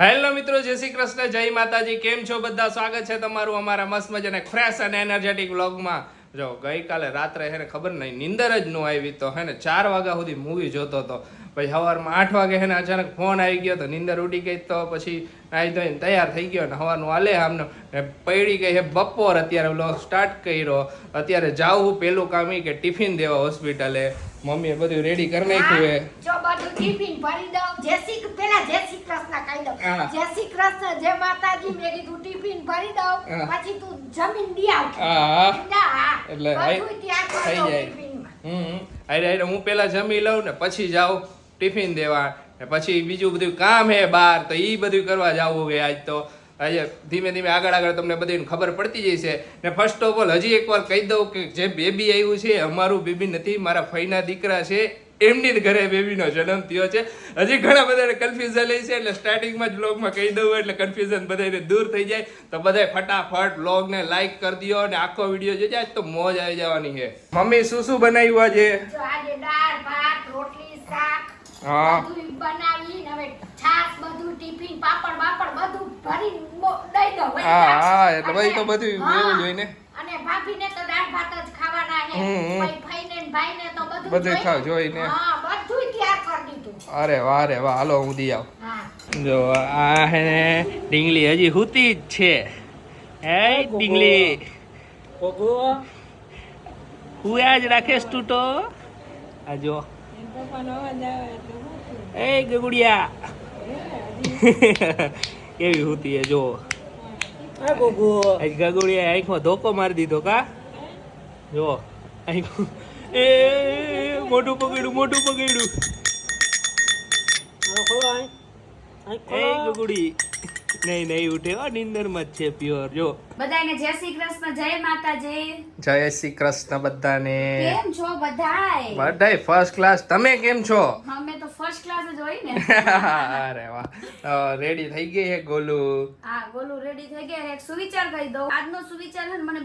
Hello મિત્રો, જય શ્રી કૃષ્ણ, જય માતાજી. કેમ છો બધા? સ્વાગત છે તમારું અમારા મસ્ત મજાના ફ્રેશ અને એનર્જેટિક વ્લોગમાં. જો ગઈકાલે રાત્રે હે ને ખબર નહીં નીંદર જ ન આવી તો હે ને 4 વાગ્યા સુધી મૂવી જોતો હતો. પછી સવારમાં 8 વાગે હે ને અચાનક ફોન આવી ગયો તો નીંદર ઉડી ગઈ. તો પછી નાહી ધોઈને તૈયાર થઈ ગયો ને સવારનું હાલે આમને પડી ગઈ હે બપોર. અત્યારે વ્લોગ સ્ટાર્ટ કર્યો. અત્યારે જાવું પેલું કામ કે ટિફિન દેવા હોસ્પિટલે. મમ્મીએ બધું રેડી કરી નાખ્યું હે. જો બધું ટિફિન ભરી દઉં. જય શ્રી કૃષ્ણ કહી દઉં. જય શ્રી કૃષ્ણ, જય માતાજી. મેં કીધું ટિફિન ભરી દઉં, પછી તું જમીન દી આવ. એટલે થઈ જાય. અરે હું પેલા જમી લઉં ને પછી જાઉં ટિફિન દેવા, ને પછી બીજું બધું કામ હે બહાર, તો ઈ બધું કરવા જવું હે. આજ તો આજે ધીમે ધીમે આગળ તમને બધી ખબર પડતી જશે. ને ફર્સ્ટ ઓફ ઓલ હજી એકવાર કહી દઉં કે જે બેબી આવ્યું છે અમારું બેબી નથી, મારા ફઈના દીકરા છે. એમની જ ઘરે બેબીનો જન્મ થયો છે. હજી ઘણા બધાને કન્ફ્યુઝન છે, એટલે સ્ટાર્ટિંગમાં જ વ્લોગમાં કહી દઉં એટલે કન્ફ્યુઝન બધાને દૂર થઈ જાય. તો બધાય ફટાફટ વ્લોગને લાઈક કરી દો અને આખો વિડીયો જોજો. આજ તો મોજ આવી જવાની છે. મમ્મી શું શું બનાવ્યું આજે? જો આજે દાળ ભાત રોટલી શાક બધું બનાવી. હવે છાસ બધું ટિફિન પાપડ બાપડ બધું ભરી દઈ દો. હા એટલે ભાઈ તો બધું એવું જોઈને. અને ભાભીને તો દાળ ભાત જ ખાવાના છે. ભાઈ ભાઈને ને ભાઈને તો બધું ખાવ જોઈને. હા બધું તૈયાર કરી દીધું. અરે વાહ રે વાહ, હાલો હું દી આવ. હા જો આ હે ડીંગલી હજી હુતી જ છે. એ ડીંગલી કોકો હુયા જ રાખેસ તું તો. આ જો એ ગગુડિયા કેવી હુતી હે જો. ગગુડિયા આંખમાં ધોકો મારી દીધો કા. જો આંખ એ મોટું પકડ્યું. એ ગગુડી નહીં ઉઠે હો, નીંદરમાં જ છે પ્યોર. જો બધાને જય શ્રી કૃષ્ણ, જય માતાજી. જય શ્રી કૃષ્ણ બધાને. કેમ છો બધાય? બધાય ફર્સ્ટ ક્લાસ. તમે કેમ છો? અમે તો ફર્સ્ટ ક્લાસ જ હોય ને. અરે વાહ, રેડી થઈ ગઈ હે ગોલુ? હા ગોલુ રેડી થઈ ગયા. એક સુવિચાર કહી દઉં. આજનો સુવિચાર છે ને મને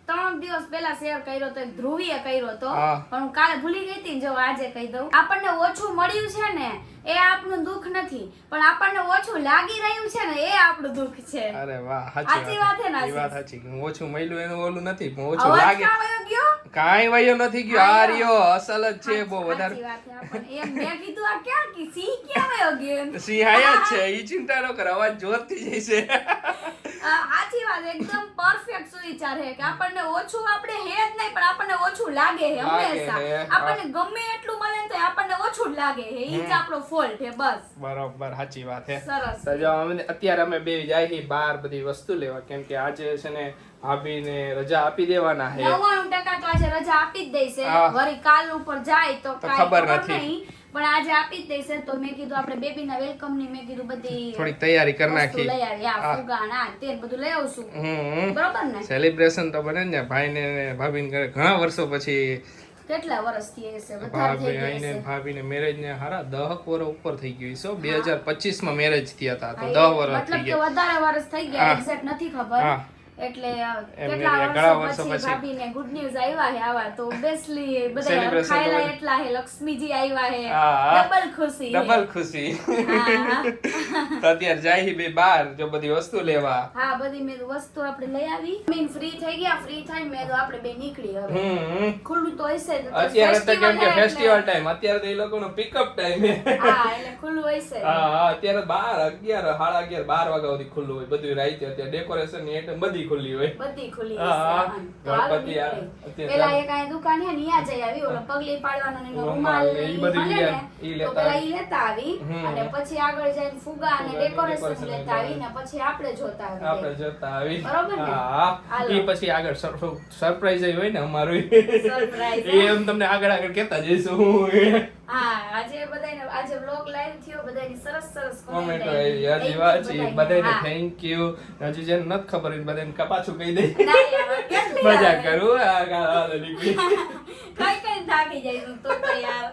3 દિવસ પહેલા શેર કર્યો તો. એક ધ્રુવીએ કર્યો તો, પણ હું કાલે ભૂલી ગઈ હતી. જો આજે કહી દઉં. આપણને ઓછું મળ્યું છે ને એ આપણું દુઃખ નથી, પણ આપણને ઓછું લાગી રહ્યું છે ને એ આપણું દુઃખ છે. અરે વાહ, સાચી વાત છે ને? એ વાત સાચી. ઓછું મળ્યું એનું ઓલું નથી, પણ ઓછું લાગે. કાઈ વયો નથી ગયો. આ રહ્યો અસલ જ છે. બહુ વધારે એમ મેં કીધું આ ક્યાં કી સિંહ ક્યાં વયો ગયો? સિંહ આયા જ છે. ઈ ચિંતા ન કર, અવાજ જોરથી જશે. સાચી વાત, એકદમ પરફેક્ટ સુવિચાર છે કે આપણને ઓછું આપણે હે જ નહીં, પણ આપણને ઓછું લાગે છે હંમેશા. આપણને ગમે એટલું મળે ને તો આપણને ઓછું જ લાગે છે. ઈ જ આપણો ફોલ્ટ છે બસ. બરોબર, સાચી વાત છે. સરસ. તો જો અત્યારે અમે બે જાય બહાર બધી વસ્તુ લેવા, કેમ કે આજે છે ને ભાભીને રજા આપી દેવાના છે. 99% તો આજે રજા આપી જ દેશે. વળી કાલ ઉપર જાય તો ખબર નથી, પણ આજે આપી જ દેશે. તો મેં કીધું આપણે બેબીના વેલકમ ની મેં કીધું બધી થોડી તૈયારી કરી નાખી. લઈ આવી. આ ફુગા ના તે બધું લઈ આવશું. બરોબર ને? સેલિબ્રેશન તો બને ને ભાઈને ને ભાભીને ઘરે ઘણા વર્ષો પછી. કેટલા વર્ષ થી હશે? વધારે થઈ ગયા હશે. ભાભીને મેરેજ ને હારા 10 વર્ષ ઉપર થઈ ગયું છે. 2025 માં મેરેજ થયા હતા, તો 10 વર્ષ થઈ ગયા. મતલબ કે વધારે વર્ષ થઈ ગયા. એક્ઝેક્ટ નથી ખબર. એટલે કેટલા વર્ષો પછી ભાભીને ગુડ ન્યૂઝ આવ્યા છે. આવા તો ઓબ્વિયસલી બધા ખાયલા એટલા છે. લક્ષ્મીજી આવ્યા છે. ડબલ ખુશી. તો અત્યારે જાય બે બહાર જો બધી વસ્તુ લેવા. હા બધી મેં વસ્તુ આપણે લઈ આવી. મીન ફ્રી થઈ ગયા. ફ્રી થઈ મેં તો આપણે બે નીકળી. હવે ખુલ્લું તો હશે અત્યારે તો, કેમ કે ફેસ્ટિવલ ટાઈમ. અત્યારે તો એ લોકોનો પિકઅપ ટાઈમ છે. હા એટલે ખુલ્લું હશે. હા અત્યારે 12, 11, સાડા 11, 12 વાગ્યા સુધી ખુલ્લું હોય બધું. રાઈતે અત્યારે ડેકોરેશન ની આઈટમ બધી ખુલ્લી હોય. બધી ખુલ્લી હશે. પેલા એક આ દુકાન હે ને યા જઈ આવી. ઓલો પગલી પાડવાનો ને રૂમાલ ને ઈ બધું તો પેલા ઈ લેતા આવી. અને પછી આગળ જઈને ફુગા અને ડેકોરેશન લેતા આવી. ને પછી આપણે જોતા આવી. બરોબર ને? હા ઈ પછી આગળ સરપ્રાઈઝ હોય ને અમારું. સરપ્રાઈઝ એમ તમને આગળ કહેતા જઈશું. હા આજે બધાને આજે વ્લોગ લાઈવ થયો. બધાની સરસ કોમેન્ટ આવી. હજી વાંચી બધાને થેન્ક યુ. હજી જેને નથી ખબર હોય બધાને પાછું કહી દે. મજાક કરું. કઈ થાકી જાય તો યાર.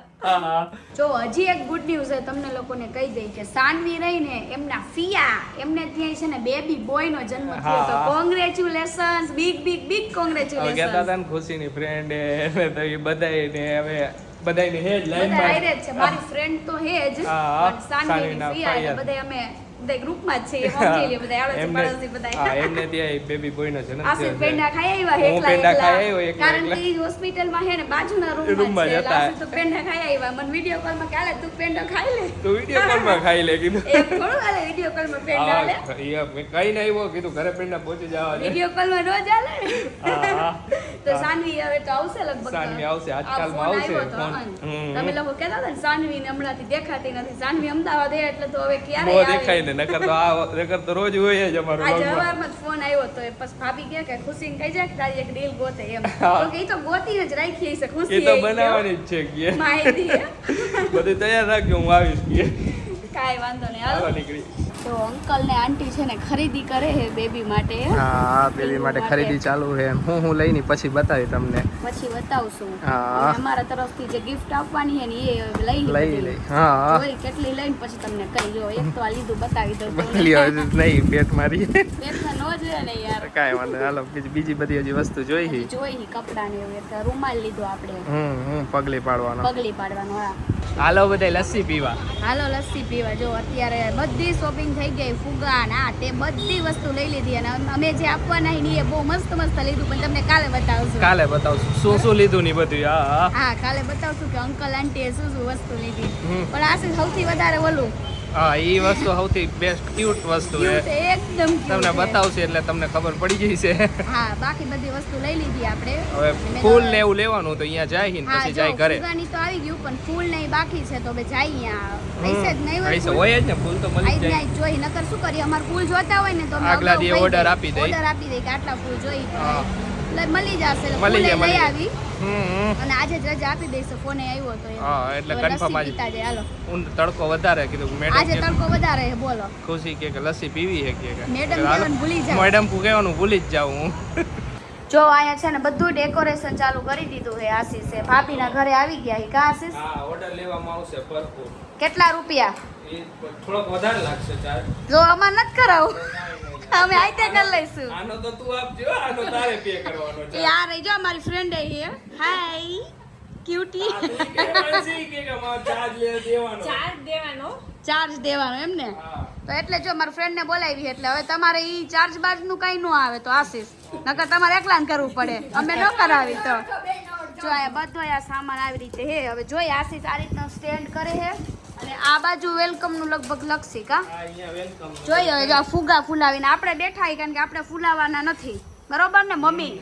જો હજી એક ગુડ ન્યૂઝ છે તમને લોકોને કહી દઈ કે સાનવી રહીને એમના ફિયા એમને ત્યાં છે ને બેબી બોય નો જન્મ થયો. તો કોંગ્રેચ્યુલેશન્સ. Big congratulations. કહેતા હતા ને ખુશીની ફ્રેન્ડ એટલે તો એ બધાને હવે બધાને હે જ લાઈન માં છે. મારી ફ્રેન્ડ તો હે જ, પણ સાનવીની ફિયા એટલે બધા અમે બધા ગ્રુપમાં જ છે એ સમજી લે બધા આવડે છે એમને પડોશી બધા હા એમને ત્યાં બેબી બોય નો જન્મ આસિફ થયો છે. પેંડા ખાઈ આવ્યા હું એકલા પેંડા ખાઈ એકલા આવ્યો એકલા કારણ એકલા. કે ઈ હોસ્પિટલમાં હે ને બાજુના રૂમમાં રૂમમાં છે જતા. આસિફ તો પેંડા ખાઈ આવ્યા મને વિડિયો કોલમાં કે હાલે તું પેંડો ખાઈ લે તો વિડીયો કોલમાં ખાઈ લે કીધું એમ થોડું હાલે વિડિયો કોલમાં પેંડા હાલે મેં કઈ ના આવ્યો કીધું ઘરે પેંડા પહોંચી જવા દે. વિડિયો કોલમાં રોજ હાલે ને હા, તો સાનવી હવે તો આવશે લગભગ સાનવી આવશે, આ આજકાલમાં ફોન આવશે આવ્યો તો, ફોન. હા. હમ. તમે લોકો કહેતા હતા ને સાનવી ને હમણાંથી દેખાતી નથી સાનવી અમદાવાદ હે એટલે તો હવે ક્યારે બહુ આવે દેખાય ને નકર તો રોજ હોય જ અમારો આજે vlogમાં. સવારમાં જ ફોન આવ્યો તો એ પછી ભાભી કહે કે ખુશીને કહી જાય કે તારી એક રીલ ગોતે એમ હા. તો કે ઈ તો ગોતી જ રાખી છે ખુશી એ તો એ બનાવવાની જ છે કે માહિતી હે. બધું તૈયાર રાખજો હું આવીશ કે કાંઈ વાંધો નહીં હાલો હાલો નીકળી. તો અંકલ ને આંટી છે ને ખરીદી કરે છે બેબી માટે હા બેબી માટે ખરીદી ચાલુ છે હું લઈને પછી બતાવી તમને પછી બતાવશું હા. અને અમારા તરફથી જે ગિફ્ટ આપવાની છે ને એ લઈ લઈ હા જોઈ કેટલી લઈને પછી તમને કહી જો એક તો આ લીધું બતાવી દઉં તમને. લ્યો નહીં પેટ મારી પેટમાં નો જોઈએ ને યાર કાંઈ વાંધો નહીં. હાલો બીજી બધી હજી વસ્તુ જોઈ છે. જોઈ કપડા ને એવું એક રૂમાલ લીધો આપણે પગલી પાડવાનો. પગલી પાડવાનો હા હાલો બધા લસ્સી પીવા. હાલો લસ્સી પીવા જો અત્યારે બધી શોપિંગ થઈ ગઈ ફુગા ના તે બધી વસ્તુ લઈ લીધી અને અમે જે આપવાના છે ને એ બહુ મસ્ત મસ્ત લીધું પણ તમને કાલે બતાવશું કાલે બતાવશું શું શું લીધું ની બધું. હા હા કાલે બતાવશું કે અંકલ આંટીએ શું શું વસ્તુ લીધી હમ. પણ આ છે સૌથી વધારે ઓલું હા એ વસ્તુ સૌથી બેસ્ટ ક્યુટ વસ્તુ cute, છે. એકદમ cute તમને છે. બતાવશે એટલે તમને ખબર પડી ગઈ છે. હા બાકી બધી વસ્તુ લઈ લીધી આપણે હવે અને મેં ફૂલ તો- ને એવું લેવાનું તો અહીંયા જાય ને હા પછી જો જાય ઘરે. ફુગાની તો આવી ગયું પણ ફૂલ નહીં બાકી છે તો હવે જાય અહીંયા પૈસે જ નહીં પૈસા હોય હોય જ ને ફૂલ તો મળી જ જાય. આઈ જોઈ નકર શું કરીએ અમાર ફૂલ જોતા હોય ને તો અમે આગલા અગાઉ દી કહી order દઈએ. આપી દઈએ. Order આપી દઈએ કે આટલા ફૂલ જોઈ તો હા. એટલે મળી જશે એટલે મળી ફૂલે જાય, લઈ મળી આવી હમ. અને આજે જ રજા આપી દઈશું ફોને આવ્યો તો એમ. હા, એટલે તો confirm લસ્સી આજે. પીતા જાય હાલો તડકો વધારે કીધું આજે મેડમ તડકો વધારે છે બોલો ખુશી કે લસ્સી પીવી છે કે મેડમ કહેવાનું ભૂલી જાઓ. મેડમ કુ કહેવાનું ભૂલી જ જાઉં હું. જો અહીંયા છે ને બધું ડેકોરેશન ચાલુ કરી દીધું છે આશીષે ભાભીના ઘરે આવી ગયા છે કા આશીષ હા ઓર્ડર લેવામાં આવશે ભરપૂર. કેટલા રૂપિયા એ થોડોક વધારે લાગશે ચાર્જ. જો અમાર નથી કરાવું અમે આઈતે કરી લઈશું આનો તો તું આપજો, આનો તારે પે કરવાનો છે. યાર એ જો મારી ફ્રેન્ડ હે હાય ક્યુટી આ તું કે માનસી કે મારો ચાર્જ દેવાનો. ચાર્જ દેવાનો એમ ને હા. તો એટલે જો મારી ફ્રેન્ડ ને બોલાવી એટલે હવે તમારે ઈ ચાર્જ બાર્જ નું કઈ ન આવે તો આશીષ નકર તમારે એકલાને કરવું પડે અમે ન કરાવી તો જો આ બધો આ સામાન આવી રીતે હે હવે જોઈ આશીષ આ રીતના સ્ટેન્ડ કરે હે અને આ બાજુ વેલકમ નું લગભગ લખશી કા આ અહીંયા વેલકમ. જોઈએ હવે જો આ ફુગા ફૂલાવીને આપણે બેઠા છીએ કારણ કે આપણે ફૂલાવાના નથી બરોબર ને મમ્મી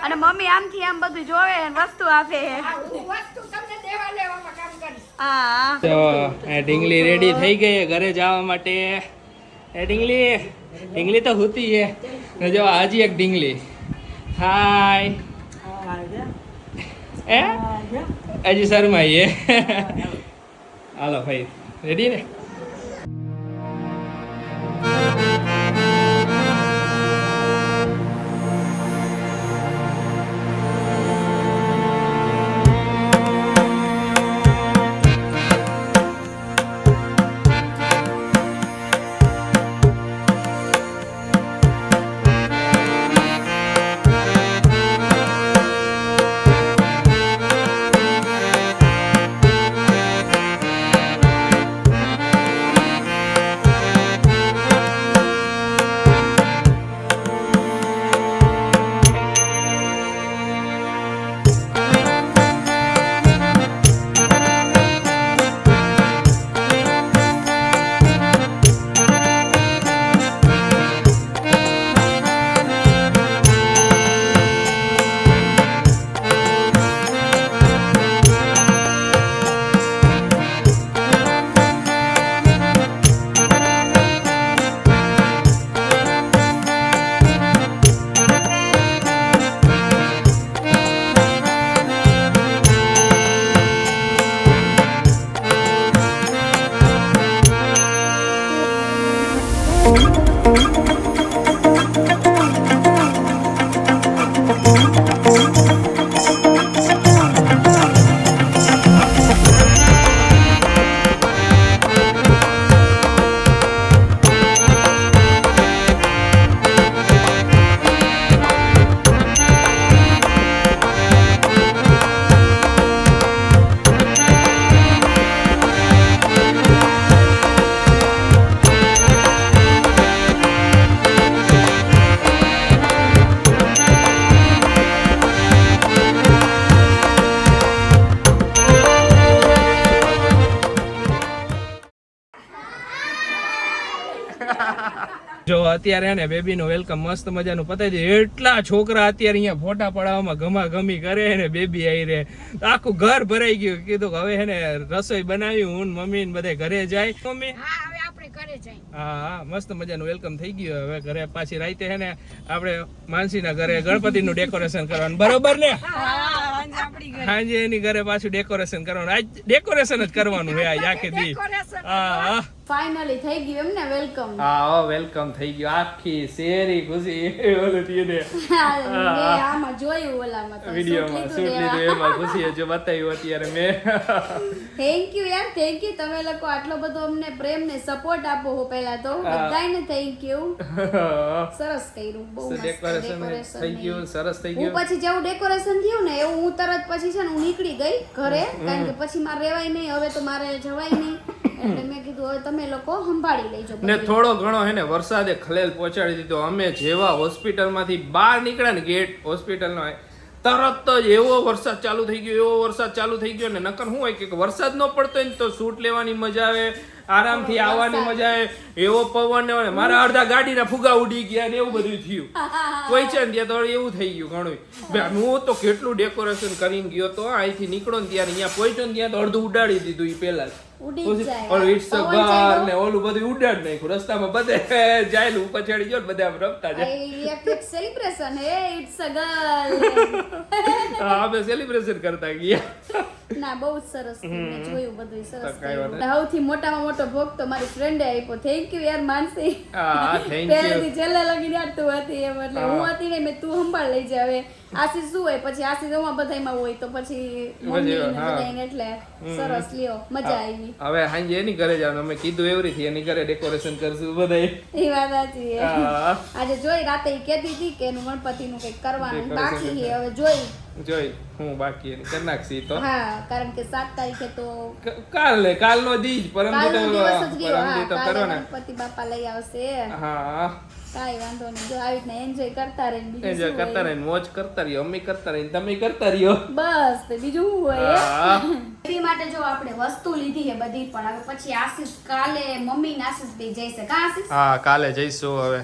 અને મમ્મી આમથી આમ બધું જોવે અને વસ્તુ આપે હા તો એ ઢીંગલી રેડી થઈ ગઈ છે ઘરે જવા માટે. એ ઢીંગલી તો હોતી છે ને જો હજી એક ઢીંગલી. હાય એ હજી શરમાઈ છે. હાલો ભાઈ રેડી ને. જો અત્યારે ને બેબી નું વેલકમ મસ્ત મજાનું પતાવી દે. એટલા છોકરા અત્યારે અહીંયા ફોટા પડાવવામાં ગમાગમી કરે ને બેબી આવી રે આખું ઘર ભરાઈ ગયું. કીધું કે હવે હે ને રસોઈ બનાવી હું મમ્મી ને બધે ઘરે જાય. મમ્મી હા મસ્ત મજાનું વેલકમ થઈ ગયું. હવે ઘરે પાછી રાતે હે ને આપણે માનસી ના ઘરે ગણપતિ નું ડેકોરેશન કરવાનું બરોબર ને. સાંજે એની ઘરે પાછું ડેકોરેશન કરવાનું. આજ ડેકોરેશન જ કરવાનું હે આજ આખી દી. હા ફાઇનલી થઈ ગયું એમ ને વેલકમ. હા વેલકમ થઈ ગયું. આખી શેરી ખુશી ઓલું થયું ને મેં આમાં જોયું ઓલામાં તો વિડિયોમાં શૂટ લીધું એમાં ખુશી જો બતાવ્યું અત્યારે મેં. થેન્ક યુ યાર, થેન્ક યુ. તમે લોકો આટલો બધો અમને પ્રેમ ને સપોર્ટ આપો હો. પહેલા તો બધાને થેન્ક યુ. સરસ કર્યું, બહુ મસ્ત ડેકોરેશન થઈ ગયું, સરસ થઈ ગયું. હું પછી જેવું ડેકોરેશન થયું ને એવું હું તરત પછી છે ને હું નીકળી ગઈ ઘરે, કારણ કે પછી મારે રહેવાય નહીં, હવે તો મારે જવાય નહીં. એટલે મેં કીધું હવે તમે લોકો સંભાળી લેજો. ને થોડો ઘણો હે ને વરસાદે ખલેલ પહોંચાડી દીધો. અમે જેવા હોસ્પિટલ માંથી બહાર નીકળ્યા ને ગેટ હોસ્પિટલ નો તરત જ એવો વરસાદ ચાલુ થઈ ગયો, એવો વરસાદ ચાલુ થઈ ગયો ને નકર શું હોય કે વરસાદ ન પડતો હોય ને તો શૂટ લેવાની મજા આવે, આરામથી આવવાની મજા આવે. એવો પવન ને મારા અડધા ગાડીના ફુગા ઉડી ગયા ને એવું બધું થયું. કોઈ છે ને ત્યાં તો એવું થઈ ગયું ઘણું. હું તો કેટલું ડેકોરેશન કરીને ગયો તો અહીંથી નીકળો ને ત્યારે અહીંયા પહોંચ્યો ને ત્યાં તો અડધું ઉડાડી દીધું એ પેલા ને ઓલું બધું ઉડાડ નાખ્યું રસ્તામાં બધે જાય પછાડી ગયો બધા રમતા જાય. સેલિબ્રેશન હે, ઇટ્સ અ ગર્લ. આપણે સેલિબ્રેશન કરતા ગયા. ના બહુ સરસ મેં જોયું, બધું સરસ થયું. સૌથી મોટામાં મોટો ભોગ તો મારી ફ્રેન્ડે આપ્યો. થેન્ક યુ યાર માનસી. હા થેન્ક યુ. પહેલેથી છેલ્લે લગી યાર તું હતી એમ, એટલે હું હતી ને મેં તું સંભાળ લઈ જાય. હવે આશીષ શું હોય પછી આશીષ એમાં બધાયમાં હોય તો પછી મમ્મી ને બધાયને એટલે સરસ લ્યો મજા આવી. હવે હાંજે એની ઘરે જવાનું અમે કીધું એવરીથી એની ઘરે ડેકોરેશન કરશું બધાય. એ વાત સાચી છે. આજે જોઈ રાતે ઈ કહેતી હતી કે એનું ગણપતિનું કંઈક કરવાનું બાકી છે. હવે જોઈ હું બાકી એની કરી નાખશી તો. હા કારણ કે 7 તારીખે તો કાલનો દી જ કાલનો દિવસ જ ગયો. હા તો કાલે કરો ને. ગણપતિ બાપા લઈ આવશે. હા કાઈ વાંધો નહીં. જો આવી રીતના એન્જોય કરતા રહીને બીજું એન્જોય શું કરતા હોય? રહીને મોજ કરતા રહ્યો, અમે કરતા રહીને તમે કરતા રહ્યો. બસ તો બીજું શું હોય? હા. બેબી માટે જો આપણે વસ્તુ લીધી છે બધી, પણ હવે પછી આશીષ કાલે મમ્મી ને આશીષ બે જઈશે. કા આશીષ? હા કાલે જઈશું હવે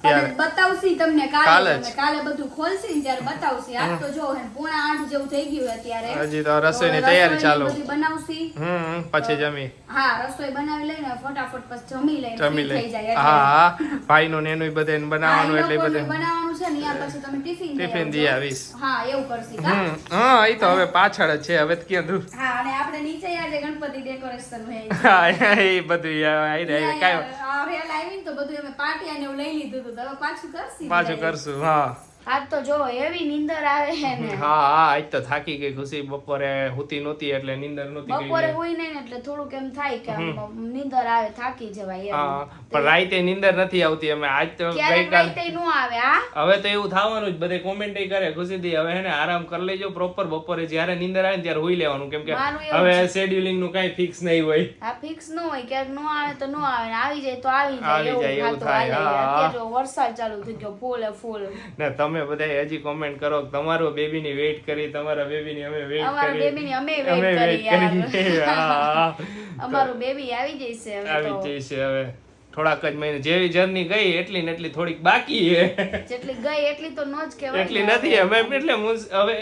અને બતાવશી તમને કાલે. કાલે જ. તમે કાલે બધું ખોલશી ને ત્યારે બતાવશી. આજ તો જો હે 7:30 જેવું થઈ ગયું અત્યારે. હજી તો રસોઈની તૈયારી ચાલુ. બધી બનાવશી. પછી જમી. હા રસોઈ બનાવી લઈને ફટાફટ પછી જમી લઈને જમી free લઈ. થઈ જાય એટલે. હા ભાઈનું ને એનું બધે બનાવવાનું એટલે બધે બનાવવાનું છે ને ત્યાં પછી તમે ટિફિન દઈ આવીશ. હા એવું કરશી કા? હા એ તો હવે પાછળ જ છે, હવે તો ક્યાં દૂર. હા અને આપણે નીચે આજે ગણપતિ ડેકોરેશન હે. હા એ બધું આવી કાંઈ રેલ આવીને તો બધું અમે પાટિયા ને એવું લઈ લીધું હતું. હવે પાછું કરશી. પાછું કરશું. હા આજ તો જો એવી નીંદર આવે છે ને. હા આજ તો થાકી ગઈ ખુશી. બપોરે હુતી નહોતી એટલે નીંદર નહોતી ગઈ. બપોરે હોય નહીં ને એટલે થોડુંક એમ થાય કે આમ નીંદર આવે, થાકી જવાય હા એમ. પણ રાતે નીંદર નથી આવતી. અમે આજ તો ક્યારેક ગઈકાલ રાતે નો આવે. આ હવે તો એવું થવાનું જ. બધે કોમેન્ટ કરે ખુશીથી હવે હે ને આરામ કરી લેજો પ્રોપર. બપોરે જ્યારે નીંદર આવે ને ત્યારે હુઈ લેવાનું, કેમ કે મારું એવું હવે શેડ્યુલિંગ નું કઈ ફિક્સ નહીં હોય. આ ફિક્સ નો હોય, ક્યારેક નો આવે તો નો આવે, ને આવી જાય તો આવી આવી જાય, જાય. એવું થાય. હા. અત્યારે જો વરસાદ ચાલુ થઈ ગયો ફૂલ. ને તમે બધા હજી કોમેન્ટ કરો કે તમારો બેબી ની વેઇટ કરી, તમારા બેબી ની અમે વેઇટ અમારા કરી, બેબી ની અમે વેઇટ કરી યાર. હા અમારું બેબી આવી જશે હવે આવી તો. જશે હવે થોડાક જ મહિને. જેવી જર્ની ગઈ એટલી ને એટલી થોડીક બાકી છે. જેટલી ગઈ એટલી તો નો જ કહેવાય. એટલી નથી અમે એટલે હવે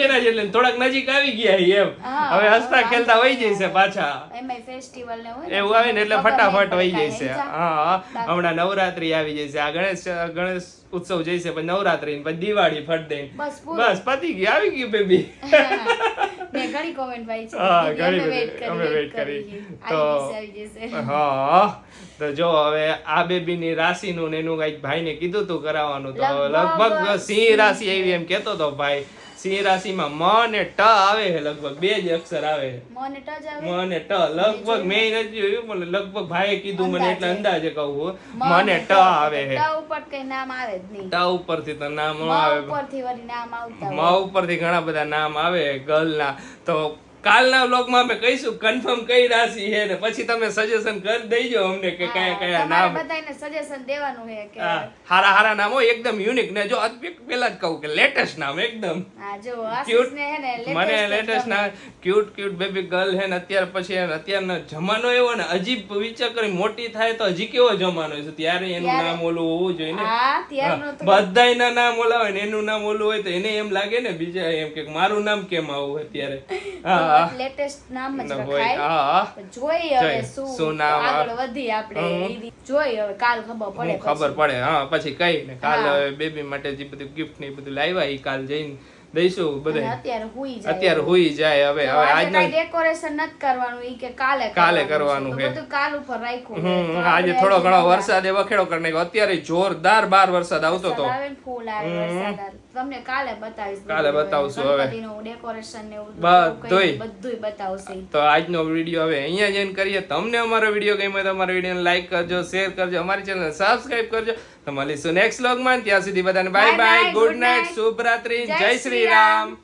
એના જેટલે થોડાક નજીક આવી ગયા છીએ એમ. હા, હવે હસતા ખેલતા વહી જશે પાછા. એમાંય ફેસ્ટિવલ ને હોય ને એવું આવે ને એટલે ખબર ફટાફટ નહીં વહી પડે. જશે. હા હમણાં નવરાત્રી આવી જશે, આ ગણેશ ઉત્સવ જઈશે, પછી નવરાત્રી ને પછી દિવાળી ફટ દઈને બસ પૂરું. બસ પતી ગઈ, આવી ગયું બેબી. મેં ઘણી કોમેન્ટ પાઈ છે. હા, દીદી, ઘણી અમે બધી. અમે wait કરી. આવી જશે. હા તો જો હવે આ બેબી ની રાશિ નું ને એનું કઈક ભાઈ ને કીધું તું કરાવવાનું, તો લગભગ સિંહ રાશિ આવી એમ કેતો તો ભાઈ. સિંહ રાશિમાં મ ને ટ આવે છે, લગભગ 2 જ અક્ષર આવે છે. મને ટચ આવે. મ ને ટ લગભગ મેં નથી જોયું પણ લગભગ ભાઈએ કીધું મને, એટલે અંદાજે કહું મ ને ટ આવે છે. ટ ઉપર કઈ નામ આવે જ નહીં. ટ ઉપરથી તો નામ ન મ આવે. ઉપરથી વળી નામ આવતા મ હોય. ઉપરથી ઘણા બધા નામ આવે ગર્લ ના. તો કાલના વ્લોગમાં અમે કહીશું કન્ફર્મ કઈ રાશિ છે ને પછી તમે સજેશન કરી દેજો અમને કે કયા કયા નામ બધાને સજેશન દેવાનું છે કે હારા હારા નામ હોય એકદમ યુનિક ને જો પેલા જ કહું કે લેટેસ્ટ નામ એકદમ હા જો આશીષ ને હે ને મને લેટેસ્ટ નામ ક્યુટ બેબી ગર્લ હે ને અત્યાર પછી અત્યારનો જમાનો એવો ને અજીબ વિચાર કરી મોટી થાય તો હજી કેવો જમાનો છે ત્યારે એનું નામ ઓલું હોવું જોઈએ ને હા ત્યારનો તો બધાયના નામ ઓલા હોય ને એનું નામ ઓલું હોય તો એને એમ લાગે ને બીજા એમ કે મારું નામ કેમ આવું અત્યારે હા લેટેસ્ટ નામ જ હોય રખાય હા જોઈએ હવે શું શું નામ આગળ વધી આપણે જોઈ હવે કાલ ખબર પડે ખબર પડે હા પછી કઈ ને કાલ હવે બેબી માટે જે બધું ગિફ્ટ ને એ બધું લાવ્યા એ કાલ જઈને દઈશું બધે અત્યારે હુઈ જાય હવે આજના ડેકોરેશન નથી કરવાનું ઈ કે કાલે કરવાનું છે બધું કાલ ઉપર રાખ્યું આજે થોડો ઘણો વરસાદ એ વખેડો કરી નાખ્યો અત્યારે જોરદાર બાર વરસાદ આવતો તો ફૂલ આવે વરસાદ તમને કાલે બતાવીશ કાલે બતાવશું હવે ડેકોરેશન ને બધું બતાવશે તો આજનો વિડીયો હવે અહીંયા જઈને કરીએ તમને અમારો વિડીયો ગમ્યો તો અમારા વિડીયોને લાઈક કરજો શેર કરજો અમારી ચેનલ સબસ્ક્રાઇબ કરજો તો મળીશું નેક્સ્ટ વ્લોગમાં ત્યાં સુધી બધાને બાય બાય ગુડ નાઇટ શુભ રાત્રિ જય શ્રી રામ